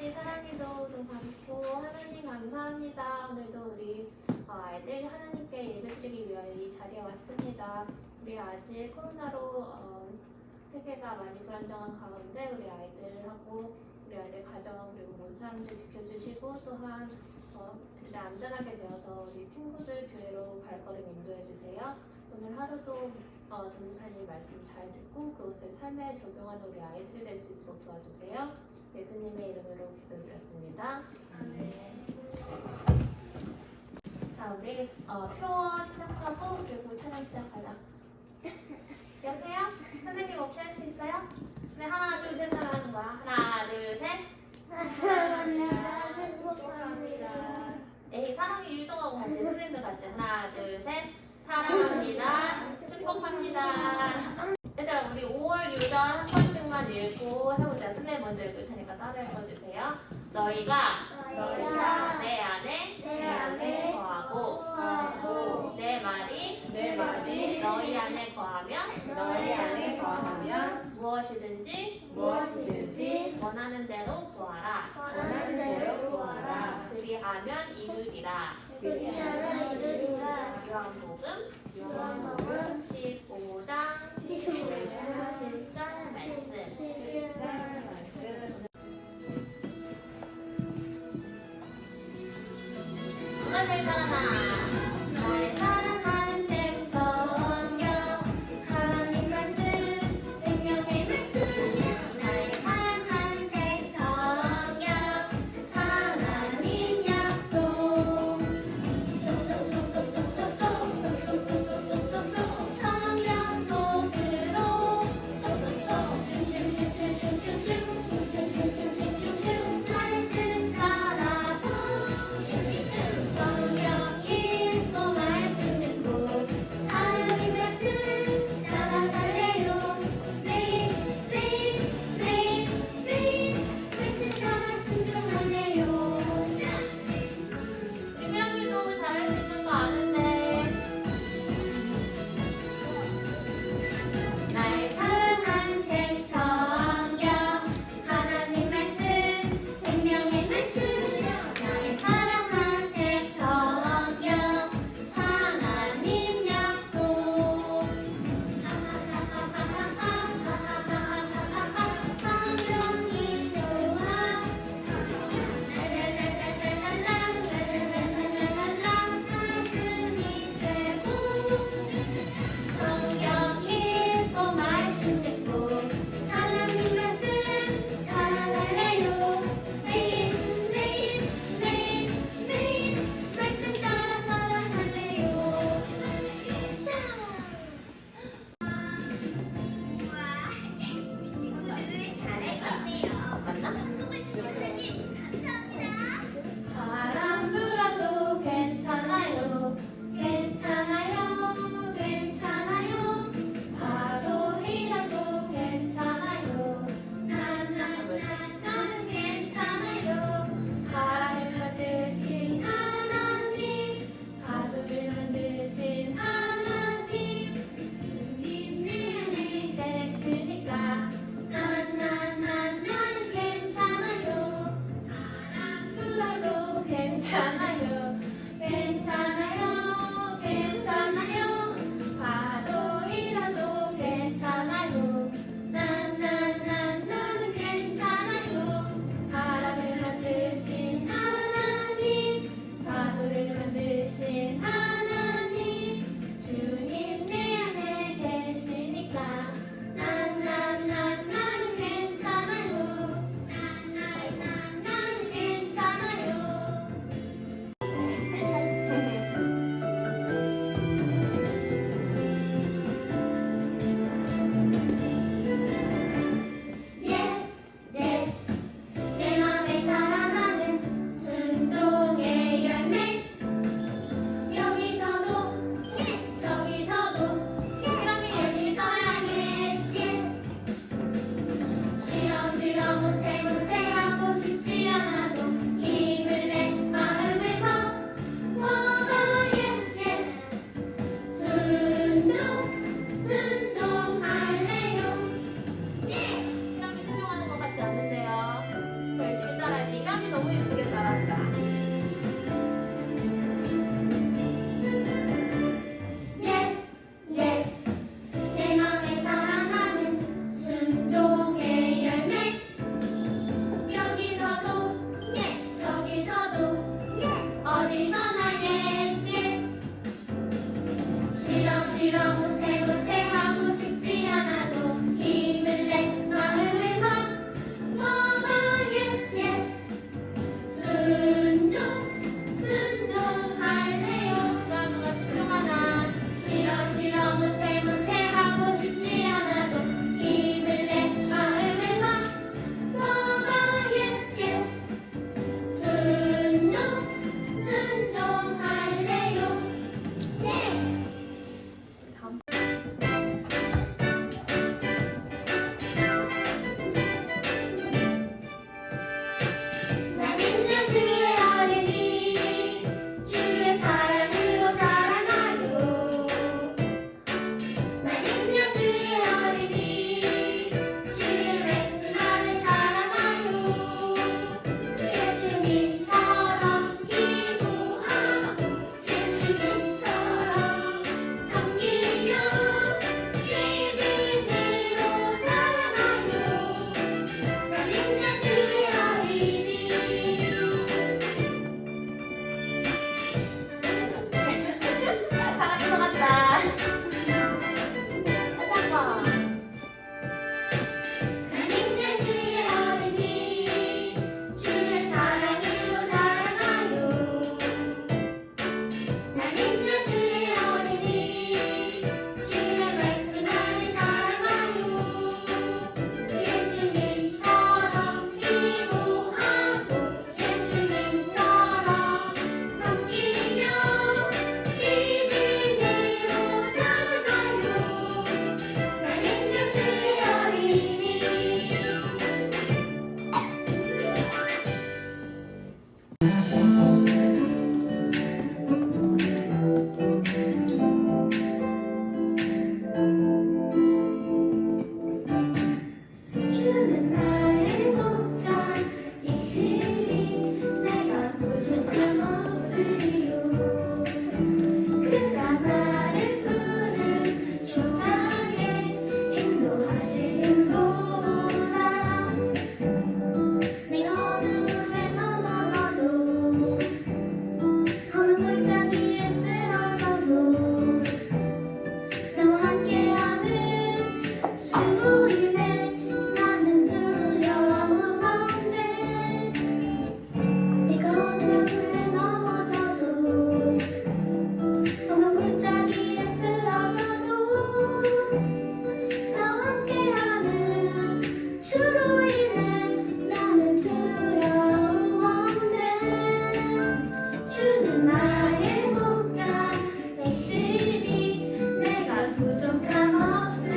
아버지 사랑해도 받고 하나님 감사합니다. 오늘도 우리 아이들 하나님께 예배드리기 위하여 이 자리에 왔습니다. 우리 아직 코로나로 세계가 많이 불안정한 가운데 우리 아이들하고 우리 아이들 가정 그리고 모든 사람들 지켜주시고 또한 일단 안전하게 되어서 우리 친구들 교회로 발걸음 인도해 주세요. 오늘 하루도 전도사님 말씀 잘 듣고 그것을 삶에 적용하는 우리 아이들이 될 수 있도록 도와주세요. 예수님의 이름으로 기도드렸습니다. 자, 우리 표어 시작하고 그리고 찬양 시작하자. 여보세요? 선생님 없이 할 수 있어요? 네, 하나, 둘, 셋 하는 거야. 하나, 둘, 셋. 사랑합니다. 축복합니다. 에이, 사랑이 율동하고 같이, 선생님도 같이. 하나, 둘, 셋. 사랑합니다. 축복합니다. 얘들아, 우리 5월 유전 한 번씩만 읽고 해보자. 선생님 먼저 읽을 테니까 따라 읽어주세요. 너희가 내 안에 거하고 내 말이 너희 안에 거하면 무엇이든지 원하는 대로 구하라. 그리하면 이루리라. 요한복음 15장 10절 말씀. 누가 제일 잘하나? 나의 사랑하는 책 성경 하나님 말씀 생명의 말씀 나의 사랑하는 책 성경 하나님 약속 쏙쏙쏙쏙쏙쏙쏙쏙쏙쏙쏙쏙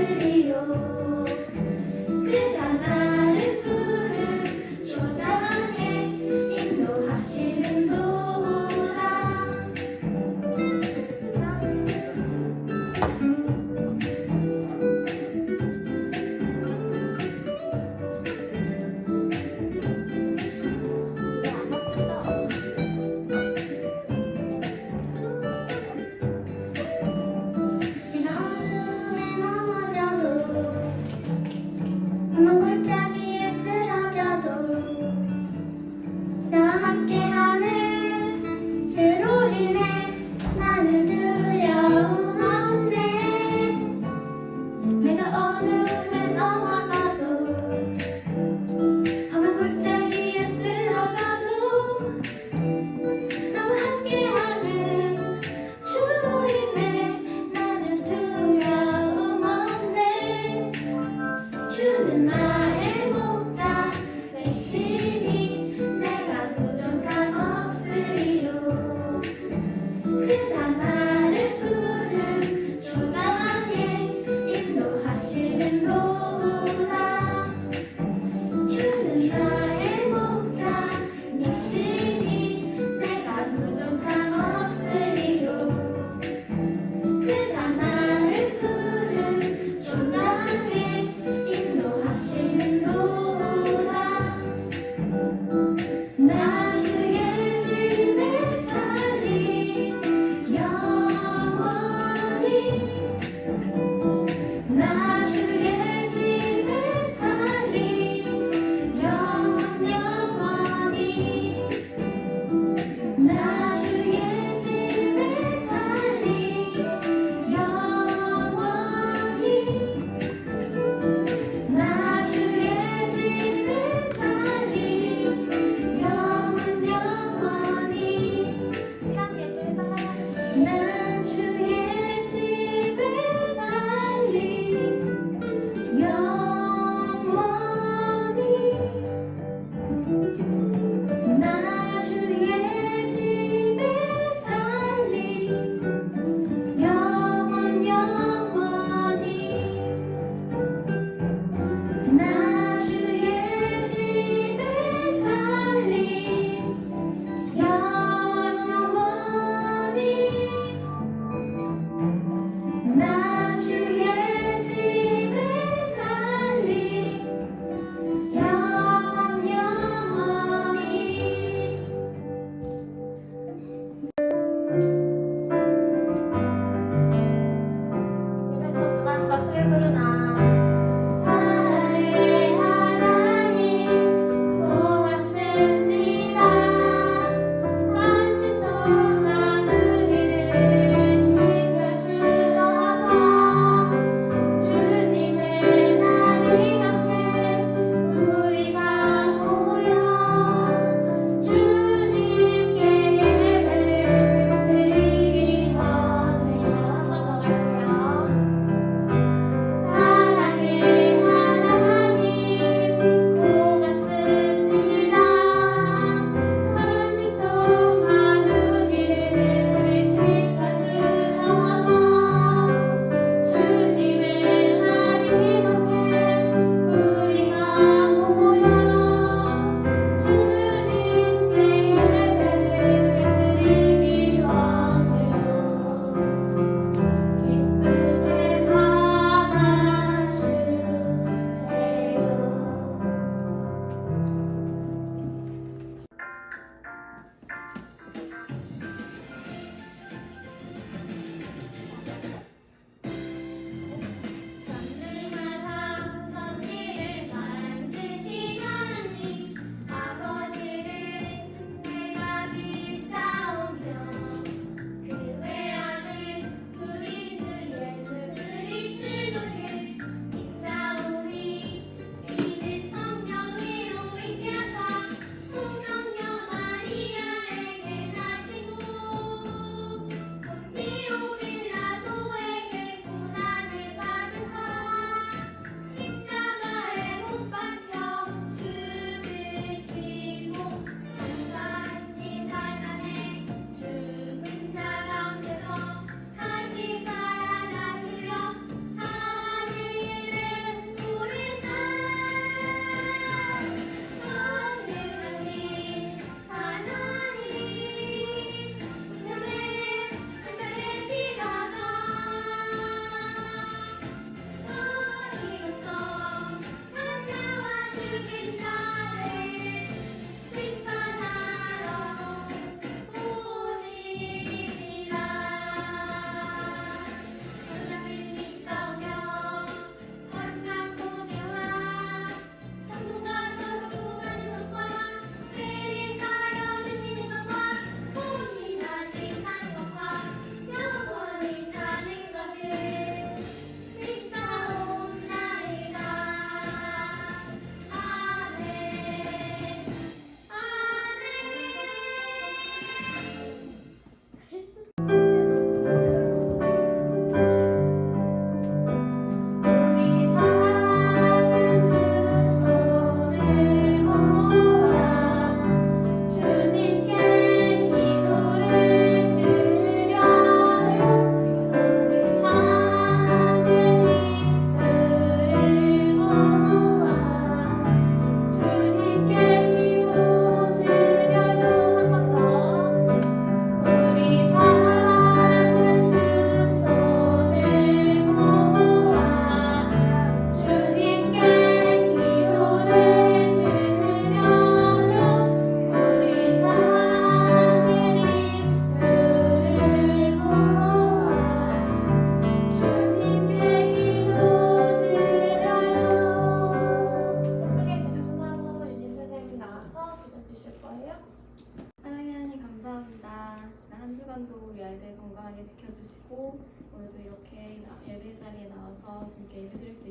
받으리요 그가 나를 푸른 초장에 인도하시는도다 안 바쁘죠? 긴 어둠에 넘어져도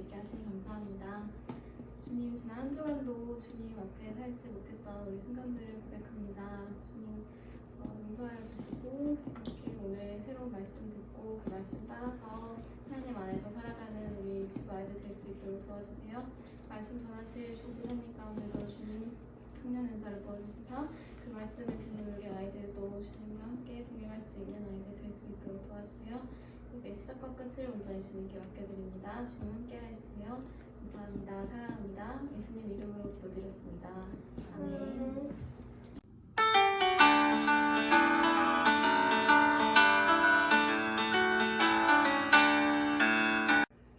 있게 하시니 감사합니다. 주님, 지난 한 주간도 주님 앞에 살지 못했던 우리 순간들을 고백합니다. 주님, 용서하여 주시고 이렇게 오늘 새로운 말씀 듣고 그 말씀 따라서 하나님 안에서 살아가는 우리 주부 아이들 될 수 있도록 도와주세요. 말씀 전하실 조도사님 가운데서 주님 성령 연사를 부어주셔서 그 말씀을 듣는 우리 아이들도 주님과 함께 동행할 수 있는 아이들 될 수 있도록 도와주세요. 예배 시작과 끝을 온전히 주님께 맡겨드립니다. 주님 함께 해주세요. 감사합니다. 사랑합니다. 예수님 이름으로 기도드렸습니다. 아멘.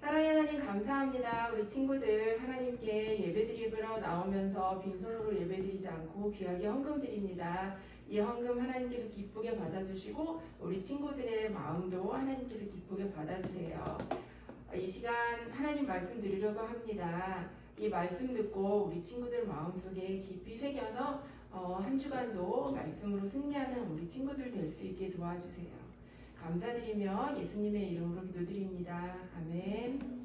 사랑의 하나님 감사합니다. 우리 친구들 하나님께 예배드리러 나오면서 빈손으로 예배드리지 않고 귀하게 헌금 드립니다. 이 헌금 하나님께서 기쁘게 받아주시고 우리 친구들의 마음도 하나님께서 기쁘게 받아주세요. 이 시간 하나님 말씀 드리려고 합니다. 이 말씀 듣고 우리 친구들 마음속에 깊이 새겨서 한 주간도 말씀으로 승리하는 우리 친구들 될 수 있게 도와주세요. 감사드리며 예수님의 이름으로 기도드립니다. 아멘.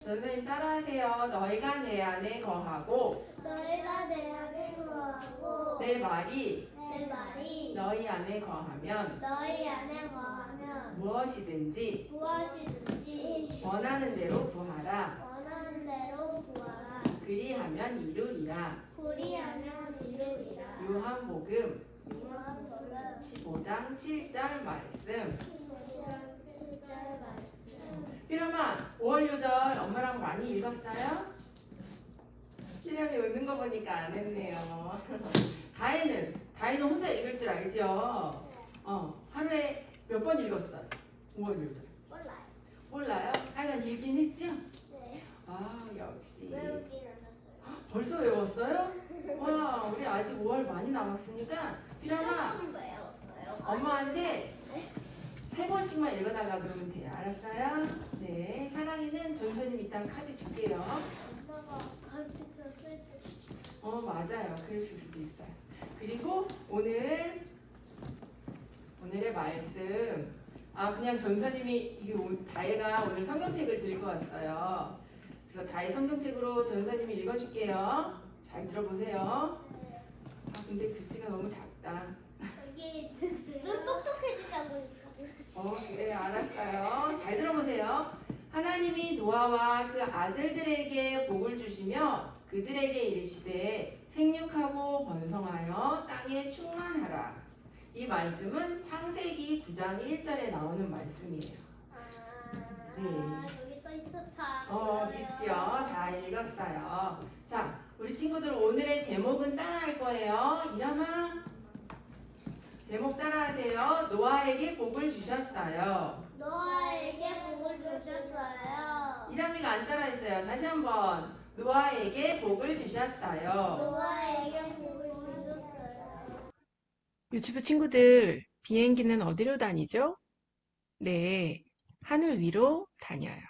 전사님 따라하세요. 너희가 내 안에 거하고 너희가 내 안에 거하고 내 말이 내 말이 너희 안에 거하면 너희 안에 거하면 무엇이든지 무엇이든지 원하는 대로 구하라. 원하는 대로 구하라. 그리하면 이루리라. 그리하면 이루리라. 요한복음 요한복음 15장 7절 말씀. 15장 7절 말씀. 피라마 5월 요절 엄마랑 많이 읽었어요? 피라미 웃는 거 보니까 안 했네요. 다혜는 혼자 읽을 줄 알죠? 하루에 몇 번 읽었어요? 5월 요절. 몰라요? 하여간 읽긴 했죠? 네. 아 역시 외우긴 않았어요. 벌써 외웠어요? 와 우리 아직 5월 많이 남았으니까 피라마 조금 외웠어요. 엄마한테 3번씩만 읽어달라 그러면 돼요. 알았어요? 네. 사랑이는 전선님 이따 카드 줄게요. 엄마가 가르쳐 쓸 때. 맞아요. 그랬을 수도 있어요. 그리고 오늘의 말씀. 그냥 전사님이 다혜가 오늘 성경책을 들고 왔어요. 그래서 다혜 성경책으로 전사님이 읽어줄게요. 잘 들어보세요. 근데 글씨가 너무 작다. 여기 눈 똑똑해지자고. 네, 알았어요. 잘 들어보세요. 하나님이 노아와 그 아들들에게 복을 주시며 그들에게 이르시되 생육하고 번성하여 땅에 충만하라. 이 말씀은 창세기 9장 1절에 나오는 말씀이에요. 여기 또 있었어. 그치요. 다 읽었어요. 자, 우리 친구들 오늘의 제목은 따라할 거예요. 이람아, 제목 따라하세요. 노아에게 복을 주셨어요. 노아에게 복을 주셨어요. 이람이가 안 따라했어요. 다시 한번. 노아에게 복을 주셨어요. 노아에게 복을 주셨어요. 유치부 친구들, 비행기는 어디로 다니죠? 네, 하늘 위로 다녀요.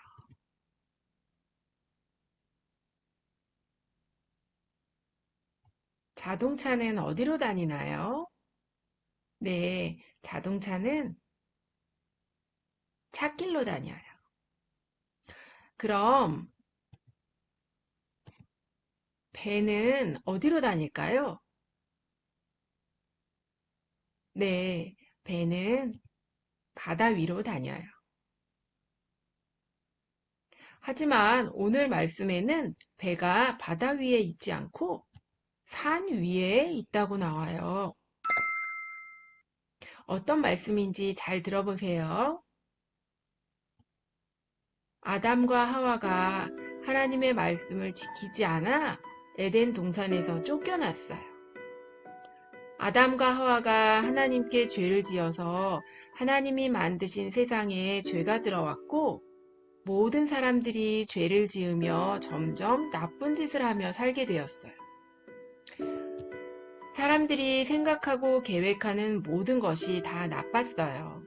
자동차는 어디로 다니나요? 네, 자동차는 찻길로 다녀요. 그럼 배는 어디로 다닐까요? 네, 배는 바다 위로 다녀요. 하지만 오늘 말씀에는 배가 바다 위에 있지 않고 산 위에 있다고 나와요. 어떤 말씀인지 잘 들어보세요. 아담과 하와가 하나님의 말씀을 지키지 않아 에덴 동산에서 쫓겨났어요. 아담과 하와가 하나님께 죄를 지어서 하나님이 만드신 세상에 죄가 들어왔고 모든 사람들이 죄를 지으며 점점 나쁜 짓을 하며 살게 되었어요. 사람들이 생각하고 계획하는 모든 것이 다 나빴어요.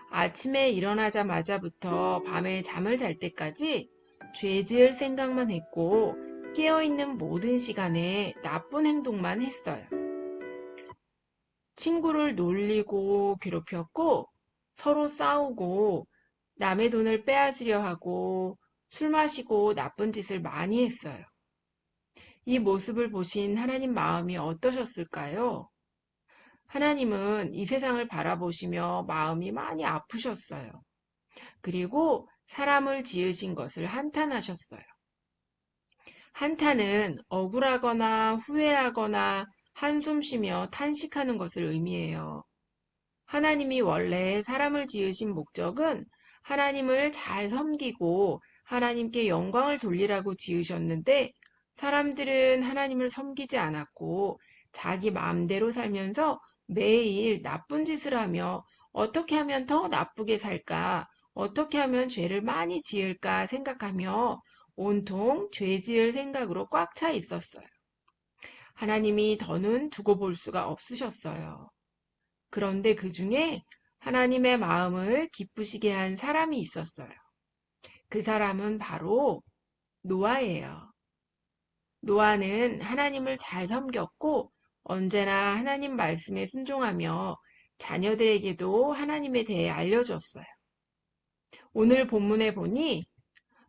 아침에 일어나자마자부터 밤에 잠을 잘 때까지 죄 지을 생각만 했고 깨어있는 모든 시간에 나쁜 행동만 했어요. 친구를 놀리고 괴롭혔고 서로 싸우고 남의 돈을 빼앗으려 하고 술 마시고 나쁜 짓을 많이 했어요. 이 모습을 보신 하나님 마음이 어떠셨을까요? 하나님은 이 세상을 바라보시며 마음이 많이 아프셨어요. 그리고 사람을 지으신 것을 한탄하셨어요. 한탄은 억울하거나 후회하거나 한숨 쉬며 탄식하는 것을 의미해요. 하나님이 원래 사람을 지으신 목적은 하나님을 잘 섬기고 하나님께 영광을 돌리라고 지으셨는데 사람들은 하나님을 섬기지 않았고 자기 마음대로 살면서 매일 나쁜 짓을 하며 어떻게 하면 더 나쁘게 살까? 어떻게 하면 죄를 많이 지을까 생각하며 온통 죄 지을 생각으로 꽉 차 있었어요. 하나님이 더는 두고 볼 수가 없으셨어요. 그런데 그 중에 하나님의 마음을 기쁘시게 한 사람이 있었어요. 그 사람은 바로 노아예요. 노아는 하나님을 잘 섬겼고 언제나 하나님 말씀에 순종하며 자녀들에게도 하나님에 대해 알려줬어요. 오늘 본문에 보니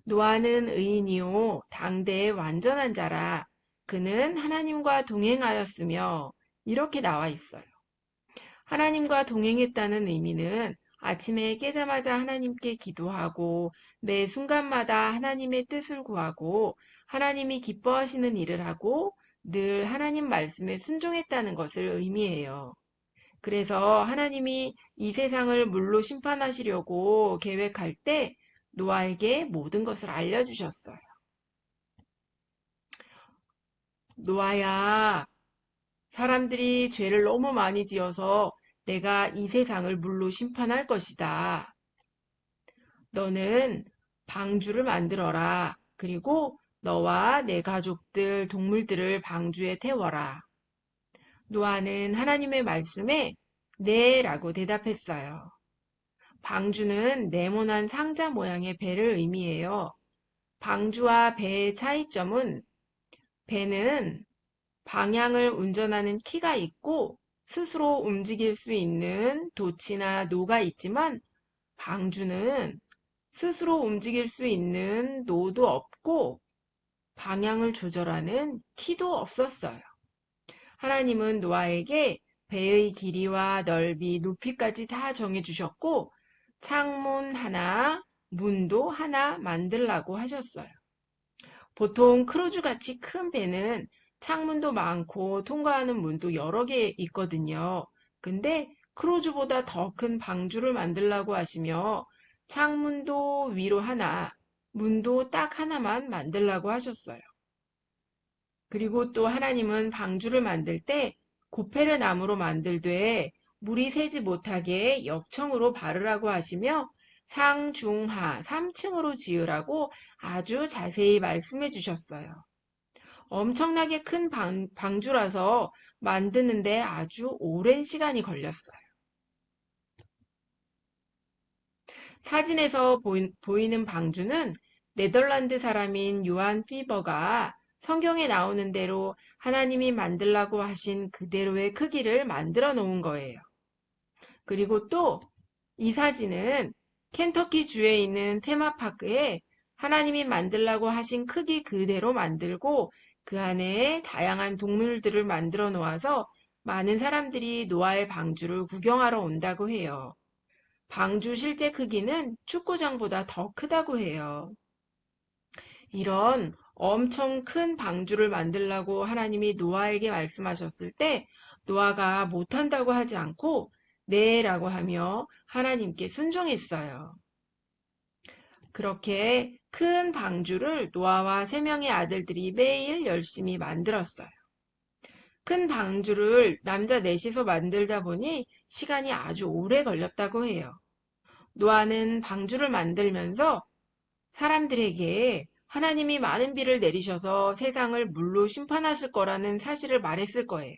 노아는 의인이요 당대의 완전한 자라 그는 하나님과 동행하였으며 이렇게 나와 있어요. 하나님과 동행했다는 의미는 아침에 깨자마자 하나님께 기도하고 매 순간마다 하나님의 뜻을 구하고 하나님이 기뻐하시는 일을 하고 늘 하나님 말씀에 순종했다는 것을 의미해요. 그래서 하나님이 이 세상을 물로 심판하시려고 계획할 때 노아에게 모든 것을 알려주셨어요. 노아야, 사람들이 죄를 너무 많이 지어서 내가 이 세상을 물로 심판할 것이다. 너는 방주를 만들어라. 그리고 너와 내 가족들, 동물들을 방주에 태워라. 노아는 하나님의 말씀에 네 라고 대답했어요. 방주는 네모난 상자 모양의 배를 의미해요. 방주와 배의 차이점은 배는 방향을 운전하는 키가 있고 스스로 움직일 수 있는 돛이나 노가 있지만 방주는 스스로 움직일 수 있는 노도 없고 방향을 조절하는 키도 없었어요. 하나님은 노아에게 배의 길이와 넓이, 높이까지 다 정해주셨고 창문 하나, 문도 하나 만들라고 하셨어요. 보통 크루즈같이 큰 배는 창문도 많고 통과하는 문도 여러 개 있거든요. 근데 크루즈보다 더 큰 방주를 만들라고 하시며 창문도 위로 하나, 문도 딱 하나만 만들라고 하셨어요. 그리고 또 하나님은 방주를 만들 때 고페르 나무로 만들되 물이 새지 못하게 역청으로 바르라고 하시며 상, 중, 하 3층으로 지으라고 아주 자세히 말씀해 주셨어요. 엄청나게 큰 방주라서 만드는데 아주 오랜 시간이 걸렸어요. 사진에서 보이는 방주는 네덜란드 사람인 요한 피버가 성경에 나오는 대로 하나님이 만들라고 하신 그대로의 크기를 만들어 놓은 거예요. 그리고 또 이 사진은 켄터키 주에 있는 테마파크에 하나님이 만들라고 하신 크기 그대로 만들고 그 안에 다양한 동물들을 만들어 놓아서 많은 사람들이 노아의 방주를 구경하러 온다고 해요. 방주 실제 크기는 축구장보다 더 크다고 해요. 이런 엄청 큰 방주를 만들라고 하나님이 노아에게 말씀하셨을 때 노아가 못한다고 하지 않고 네 라고 하며 하나님께 순종했어요. 그렇게 큰 방주를 노아와 3명의 아들들이 매일 열심히 만들었어요. 큰 방주를 남자 넷이서 만들다 보니 시간이 아주 오래 걸렸다고 해요. 노아는 방주를 만들면서 사람들에게 하나님이 많은 비를 내리셔서 세상을 물로 심판하실 거라는 사실을 말했을 거예요.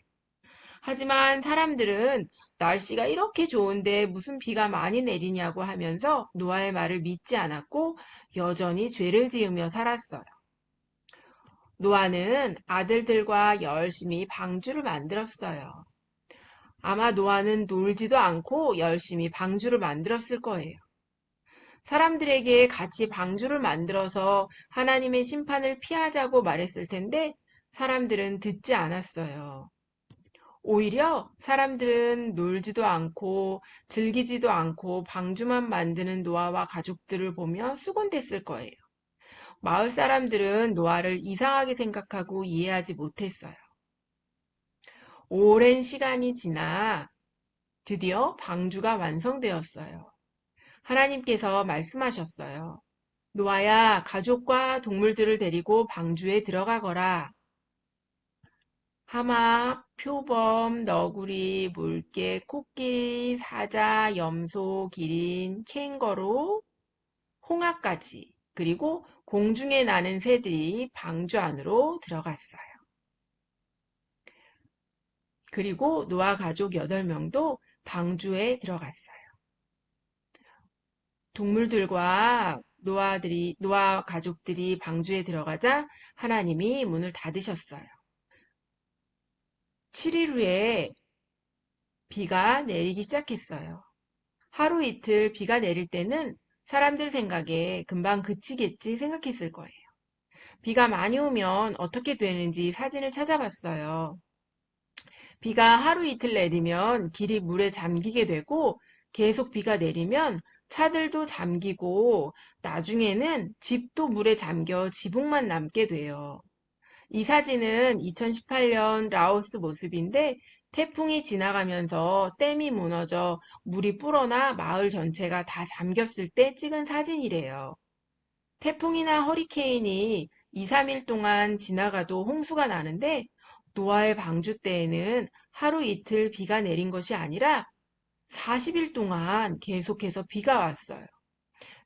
하지만 사람들은 날씨가 이렇게 좋은데 무슨 비가 많이 내리냐고 하면서 노아의 말을 믿지 않았고 여전히 죄를 지으며 살았어요. 노아는 아들들과 열심히 방주를 만들었어요. 아마 노아는 놀지도 않고 열심히 방주를 만들었을 거예요. 사람들에게 같이 방주를 만들어서 하나님의 심판을 피하자고 말했을 텐데 사람들은 듣지 않았어요. 오히려 사람들은 놀지도 않고 즐기지도 않고 방주만 만드는 노아와 가족들을 보며 수곤댔을 거예요. 마을 사람들은 노아를 이상하게 생각하고 이해하지 못했어요. 오랜 시간이 지나 드디어 방주가 완성되었어요. 하나님께서 말씀하셨어요. 노아야, 가족과 동물들을 데리고 방주에 들어가거라. 하마, 표범, 너구리, 물개, 코끼리, 사자, 염소, 기린, 캥거루, 홍학까지 그리고 공중에 나는 새들이 방주 안으로 들어갔어요. 그리고 노아 가족 8명도 방주에 들어갔어요. 동물들과 노아 가족들이 방주에 들어가자 하나님이 문을 닫으셨어요. 7일 후에 비가 내리기 시작했어요. 하루 이틀 비가 내릴 때는 사람들 생각에 금방 그치겠지 생각했을 거예요. 비가 많이 오면 어떻게 되는지 사진을 찾아봤어요. 비가 하루 이틀 내리면 길이 물에 잠기게 되고 계속 비가 내리면 차들도 잠기고 나중에는 집도 물에 잠겨 지붕만 남게 돼요. 이 사진은 2018년 라오스 모습인데 태풍이 지나가면서 댐이 무너져 물이 불어나 마을 전체가 다 잠겼을 때 찍은 사진이래요. 태풍이나 허리케인이 2, 3일 동안 지나가도 홍수가 나는데 노아의 방주 때에는 하루 이틀 비가 내린 것이 아니라 40일 동안 계속해서 비가 왔어요.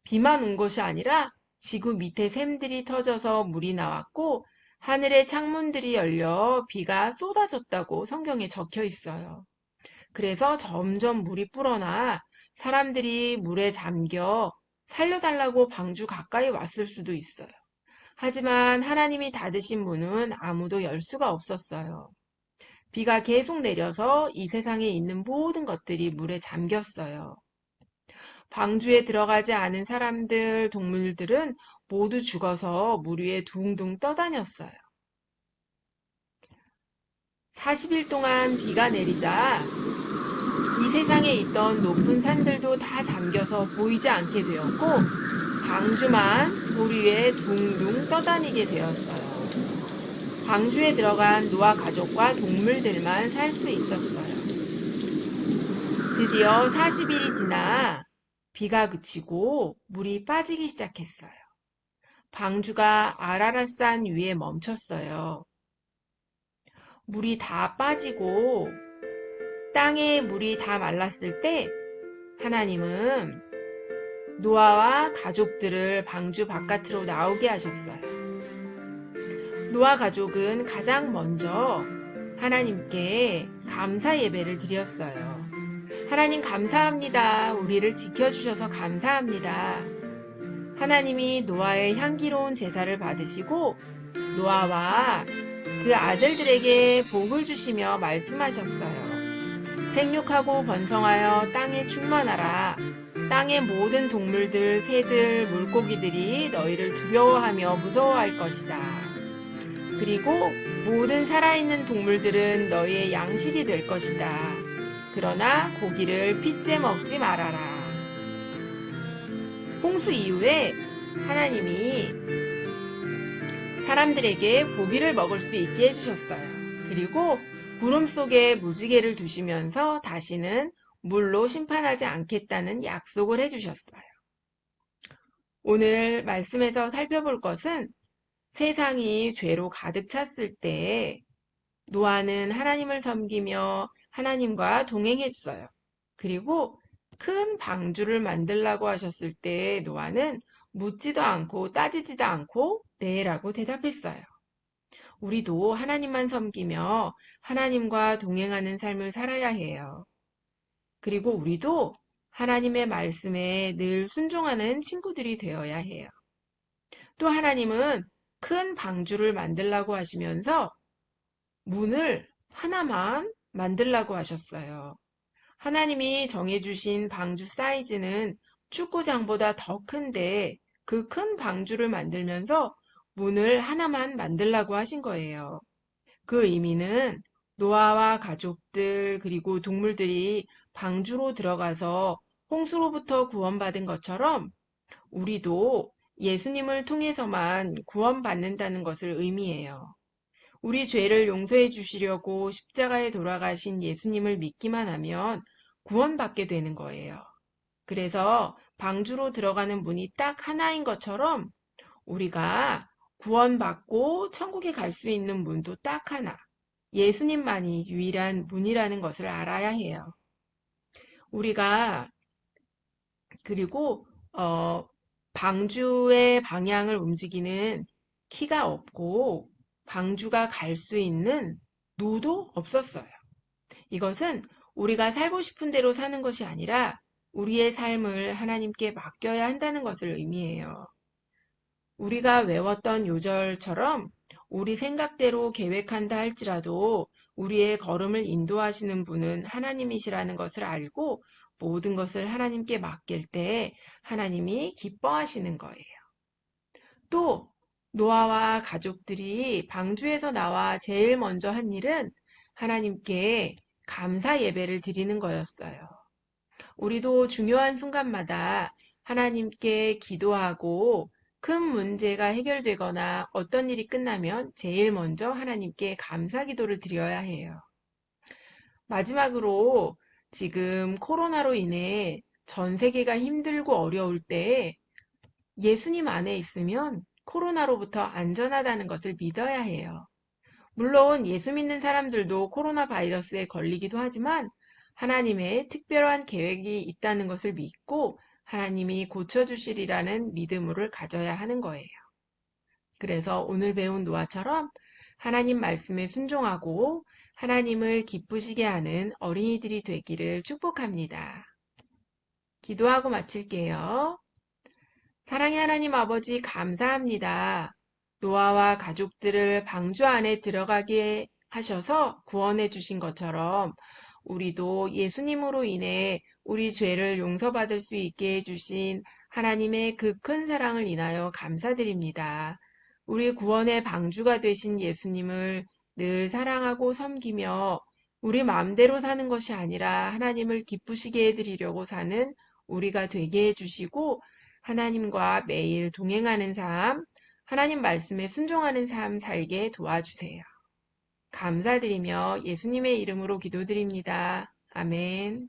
비만 온 것이 아니라 지구 밑에 샘들이 터져서 물이 나왔고 하늘의 창문들이 열려 비가 쏟아졌다고 성경에 적혀 있어요. 그래서 점점 물이 불어나 사람들이 물에 잠겨 살려달라고 방주 가까이 왔을 수도 있어요. 하지만 하나님이 닫으신 문은 아무도 열 수가 없었어요. 비가 계속 내려서 이 세상에 있는 모든 것들이 물에 잠겼어요. 방주에 들어가지 않은 사람들, 동물들은 모두 죽어서 물 위에 둥둥 떠다녔어요. 40일 동안 비가 내리자 이 세상에 있던 높은 산들도 다 잠겨서 보이지 않게 되었고 방주만 돌 위에 둥둥 떠다니게 되었어요. 방주에 들어간 노아 가족과 동물들만 살 수 있었어요. 드디어 40일이 지나 비가 그치고 물이 빠지기 시작했어요. 방주가 아라랏산 위에 멈췄어요. 물이 다 빠지고 땅에 물이 다 말랐을 때 하나님은 노아와 가족들을 방주 바깥으로 나오게 하셨어요. 노아 가족은 가장 먼저 하나님께 감사 예배를 드렸어요. 하나님 감사합니다. 우리를 지켜주셔서 감사합니다. 하나님이 노아의 향기로운 제사를 받으시고 노아와 그 아들들에게 복을 주시며 말씀하셨어요. 생육하고 번성하여 땅에 충만하라. 땅의 모든 동물들, 새들, 물고기들이 너희를 두려워하며 무서워할 것이다. 그리고 모든 살아있는 동물들은 너희의 양식이 될 것이다. 그러나 고기를 핏째 먹지 말아라. 홍수 이후에 하나님이 사람들에게 고기를 먹을 수 있게 해주셨어요. 그리고 구름 속에 무지개를 두시면서 다시는 물로 심판하지 않겠다는 약속을 해주셨어요. 오늘 말씀에서 살펴볼 것은 세상이 죄로 가득 찼을 때 노아는 하나님을 섬기며 하나님과 동행했어요. 그리고 큰 방주를 만들라고 하셨을 때 노아는 묻지도 않고 따지지도 않고 네라고 대답했어요. 우리도 하나님만 섬기며 하나님과 동행하는 삶을 살아야 해요. 그리고 우리도 하나님의 말씀에 늘 순종하는 친구들이 되어야 해요. 또 하나님은 큰 방주를 만들라고 하시면서 문을 하나만 만들라고 하셨어요. 하나님이 정해주신 방주 사이즈는 축구장보다 더 큰데 그 큰 방주를 만들면서 문을 하나만 만들라고 하신 거예요. 그 의미는 노아와 가족들 그리고 동물들이 방주로 들어가서 홍수로부터 구원받은 것처럼 우리도 예수님을 통해서만 구원받는다는 것을 의미해요. 우리 죄를 용서해 주시려고 십자가에 돌아가신 예수님을 믿기만 하면 구원받게 되는 거예요. 그래서 방주로 들어가는 문이 딱 하나인 것처럼 우리가 구원받고 천국에 갈 수 있는 문도 딱 하나. 예수님만이 유일한 문이라는 것을 알아야 해요. 우리가 그리고 방주의 방향을 움직이는 키가 없고 방주가 갈 수 있는 노도 없었어요. 이것은 우리가 살고 싶은 대로 사는 것이 아니라 우리의 삶을 하나님께 맡겨야 한다는 것을 의미해요. 우리가 외웠던 요절처럼 우리 생각대로 계획한다 할지라도 우리의 걸음을 인도하시는 분은 하나님이시라는 것을 알고 모든 것을 하나님께 맡길 때 하나님이 기뻐하시는 거예요. 또 노아와 가족들이 방주에서 나와 제일 먼저 한 일은 하나님께 감사 예배를 드리는 거였어요. 우리도 중요한 순간마다 하나님께 기도하고 큰 문제가 해결되거나 어떤 일이 끝나면 제일 먼저 하나님께 감사 기도를 드려야 해요. 마지막으로 지금 코로나로 인해 전 세계가 힘들고 어려울 때 예수님 안에 있으면 코로나로부터 안전하다는 것을 믿어야 해요. 물론 예수 믿는 사람들도 코로나 바이러스에 걸리기도 하지만 하나님의 특별한 계획이 있다는 것을 믿고 하나님이 고쳐주시리라는 믿음을 가져야 하는 거예요. 그래서 오늘 배운 노아처럼 하나님 말씀에 순종하고 하나님을 기쁘시게 하는 어린이들이 되기를 축복합니다. 기도하고 마칠게요. 사랑의 하나님 아버지 감사합니다. 노아와 가족들을 방주 안에 들어가게 하셔서 구원해 주신 것처럼 우리도 예수님으로 인해 우리 죄를 용서받을 수 있게 해주신 하나님의 그 큰 사랑을 인하여 감사드립니다. 우리 구원의 방주가 되신 예수님을 늘 사랑하고 섬기며 우리 마음대로 사는 것이 아니라 하나님을 기쁘시게 해드리려고 사는 우리가 되게 해주시고 하나님과 매일 동행하는 삶, 하나님 말씀에 순종하는 삶 살게 도와주세요. 감사드리며 예수님의 이름으로 기도드립니다. 아멘.